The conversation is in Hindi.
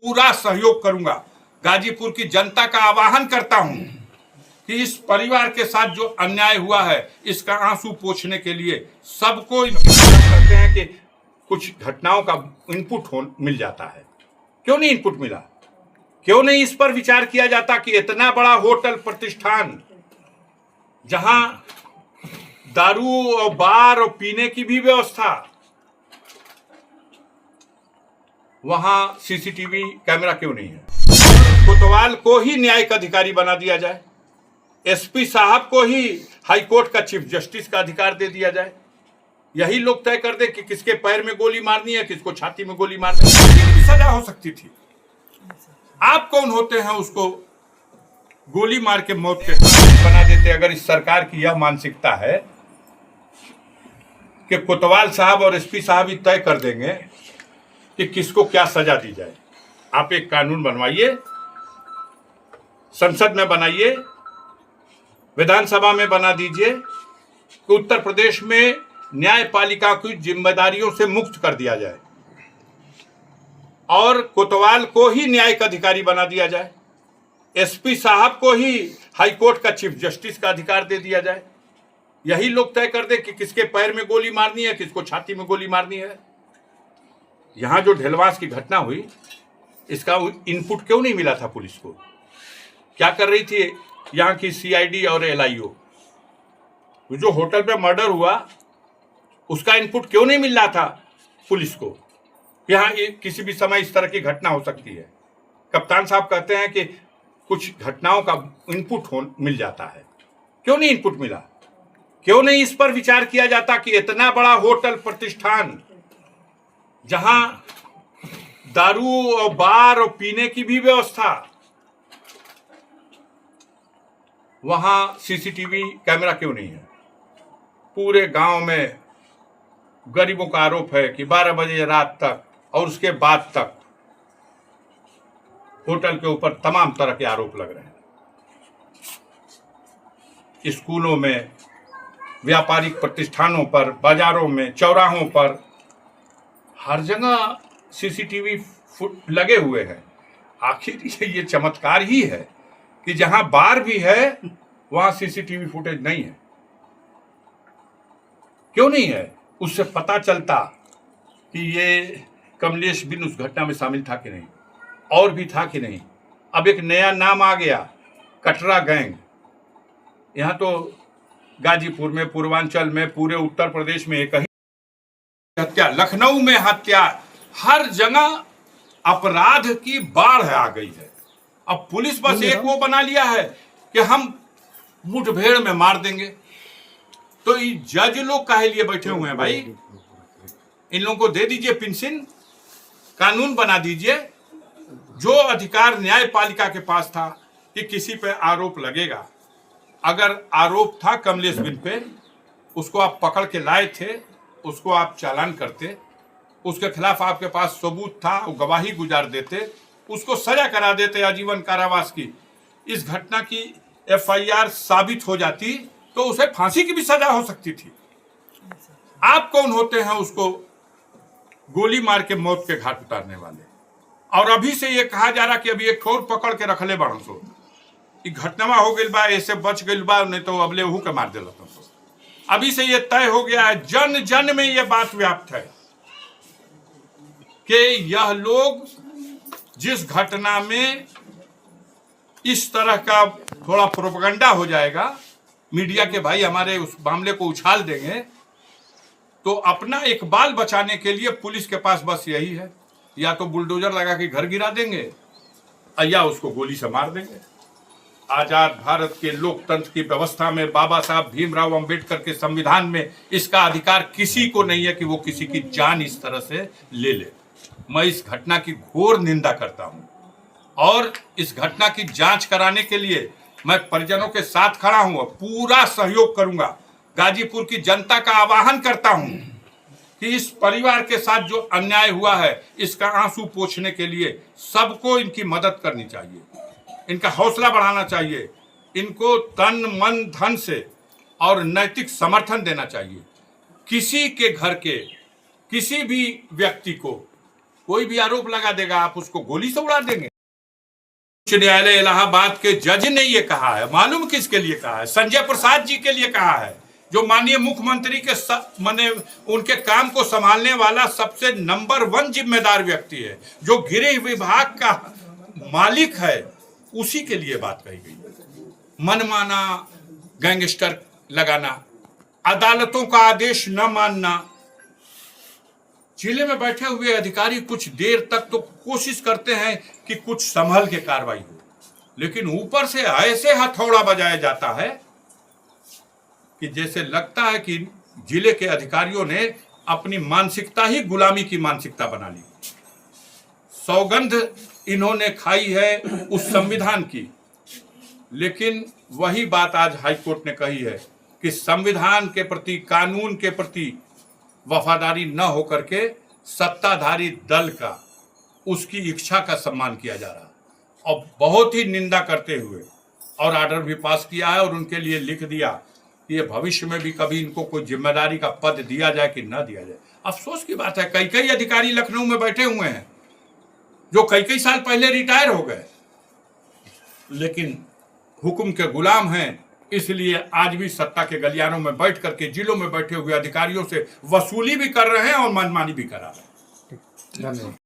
पूरा सहयोग करूंगा। गाजीपुर की जनता का आह्वान करता हूं कि इस परिवार के साथ जो अन्याय हुआ है इसका आंसू पोंछने के लिए सबको करते हैं कि कुछ घटनाओं का इनपुट मिल जाता है। क्यों नहीं इनपुट मिला? क्यों नहीं इस पर विचार किया जाता कि इतना बड़ा होटल प्रतिष्ठान जहां दारू और बार और पीने की भी व्यवस्था, वहां सीसीटीवी कैमरा क्यों नहीं है? कोतवाल को ही न्यायिक अधिकारी बना दिया जाए, एसपी साहब को ही हाईकोर्ट का चीफ जस्टिस का अधिकार दे दिया जाए। यही लोग तय कर दे कि किसके पैर में गोली मारनी है, किसको छाती में गोली मारनी है, इसकी भी सजा हो सकती थी। आप कौन होते हैं उसको गोली मार के मौत के बना देते? अगर इस सरकार की यह मानसिकता है कि कोतवाल साहब और एसपी साहब ही तय कर देंगे कि किसको क्या सजा दी जाए, आप एक कानून बनवाइए, संसद में बनाइए, विधानसभा में बना दीजिए कि उत्तर प्रदेश में न्यायपालिका की जिम्मेदारियों से मुक्त कर दिया जाए और कोतवाल को ही न्यायिक अधिकारी बना दिया जाए, एसपी साहब को ही हाईकोर्ट का चीफ जस्टिस का अधिकार दे दिया जाए। यही लोग तय कर दे कि किसके पैर में गोली मारनी है, किसको छाती में गोली मारनी है। यहां जो ढेलवास की घटना हुई इसका इनपुट क्यों नहीं मिला था पुलिस को? क्या कर रही थी यहाँ की सीआईडी और एलआईओ? जो होटल पे मर्डर हुआ उसका इनपुट क्यों नहीं मिल रहा था पुलिस को? यहाँ किसी भी समय इस तरह की घटना हो सकती है। कप्तान साहब कहते हैं कि कुछ घटनाओं का इनपुट मिल जाता है। क्यों नहीं इनपुट मिला? क्यों नहीं इस पर विचार किया जाता कि इतना बड़ा होटल प्रतिष्ठान जहां दारू और बार और पीने की भी व्यवस्था, वहां सीसीटीवी कैमरा क्यों नहीं है? पूरे गांव में गरीबों का आरोप है कि 12 बजे रात तक और उसके बाद तक होटल के ऊपर तमाम तरह के आरोप लग रहे हैं। स्कूलों में, व्यापारिक प्रतिष्ठानों पर, बाजारों में, चौराहों पर, हर जगह सीसीटीवी लगे हुए हैं। आखिर ये चमत्कार ही है कि जहां बार भी है वहां सीसीटीवी फुटेज नहीं है। क्यों नहीं है? उससे पता चलता कि ये कमलेश बिन उस घटना में शामिल था कि नहीं, और भी था कि नहीं। अब एक नया नाम आ गया, कटरा गैंग। यहाँ तो गाजीपुर में, पूर्वांचल में, पूरे उत्तर प्रदेश में एक ही हत्या, लखनऊ में हत्या, हर जगह अपराध की बाढ़ आ गई है। अब पुलिस बस एक वो बना लिया है कि हम मुठभेड़ में मार देंगे। तो ये जज लोग काहे लिए बैठे हुए हैं भाई? इन लोगों को दे दीजिए पेंशन, कानून बना दीजिए। जो अधिकार न्यायपालिका के पास था कि किसी पे आरोप लगेगा, अगर आरोप था कमलेश बिन पे, उसको आप पकड़ के लाए थे, उसको आप चालान करते, उसके खिलाफ आपके पास सबूत था, वो गवाही गुजार देते, उसको सजा करा देते आजीवन कारावास की। इस घटना की एफआईआर साबित हो जाती तो उसे फांसी की भी सजा हो सकती थी। आप कौन होते हैं उसको गोली मार के मौत के घाट उतारने वाले? और अभी से ये कहा जा रहा कि अभी एक और पकड़ के रखले बड़न सो, घटना हो गई बा, ऐसे बच गई बा, नहीं तो अबले वहू के मार दिला। अभी से ये तय हो गया है, जन जन में ये बात व्याप्त है कि यह लोग जिस घटना में इस तरह का थोड़ा प्रोपेगेंडा हो जाएगा, मीडिया के भाई हमारे उस मामले को उछाल देंगे, तो अपना इकबाल बचाने के लिए पुलिस के पास बस यही है, या तो बुलडोजर लगा के घर गिरा देंगे या उसको गोली से मार देंगे। आजाद भारत के लोकतंत्र की व्यवस्था में, बाबा साहब भीमराव अंबेडकर के संविधान में इसका अधिकार किसी को नहीं है कि वो किसी की जान इस तरह से ले ले। मैं इस घटना की घोर निंदा करता हूं और इस घटना की जांच कराने के लिए मैं परिजनों के साथ खड़ा हूं और पूरा सहयोग करूंगा। गाजीपुर की जनता का आह्वान करता हूं कि इस परिवार के साथ जो अन्याय हुआ है इसका आंसू पोंछने के लिए सबको इनकी मदद करनी चाहिए, इनका हौसला बढ़ाना चाहिए, इनको तन मन धन से और नैतिक समर्थन देना चाहिए। किसी के घर के किसी भी व्यक्ति को कोई भी आरोप लगा देगा, आप उसको गोली से उड़ा देंगे। उच्च न्यायालय इलाहाबाद के जज ने ये कहा है, मालूम किसके लिए कहा है? संजय प्रसाद जी के लिए कहा है, जो माननीय मुख्यमंत्री के माने उनके काम को संभालने वाला सबसे नंबर 1 जिम्मेदार व्यक्ति है, जो गृह विभाग का मालिक है, उसी के लिए बात कही गई। मनमाना गैंगस्टर लगाना, अदालतों का आदेश न मानना। जिले में बैठे हुए अधिकारी कुछ देर तक तो कोशिश करते हैं कि कुछ संभल के कार्रवाई हो, लेकिन ऊपर से ऐसे हथौड़ा बजाया जाता है कि जैसे लगता है कि जिले के अधिकारियों ने अपनी मानसिकता ही गुलामी की मानसिकता बना ली। सौगंध इन्होंने खाई है उस संविधान की, लेकिन वही बात आज हाईकोर्ट ने कही है कि संविधान के प्रति, कानून के प्रति वफादारी न होकर के सत्ताधारी दल का, उसकी इच्छा का सम्मान किया जा रहा, और बहुत ही निंदा करते हुए और आर्डर भी पास किया है और उनके लिए लिख दिया कि ये भविष्य में भी कभी इनको कोई जिम्मेदारी का पद दिया जाए कि न दिया जाए। अफसोस की बात है, कई अधिकारी लखनऊ में बैठे हुए हैं जो कई साल पहले रिटायर हो गए, लेकिन हुक्म के गुलाम हैं, इसलिए आज भी सत्ता के गलियारों में बैठ करके जिलों में बैठे हुए अधिकारियों से वसूली भी कर रहे हैं और मनमानी भी करा रहे हैं। धन्यवाद।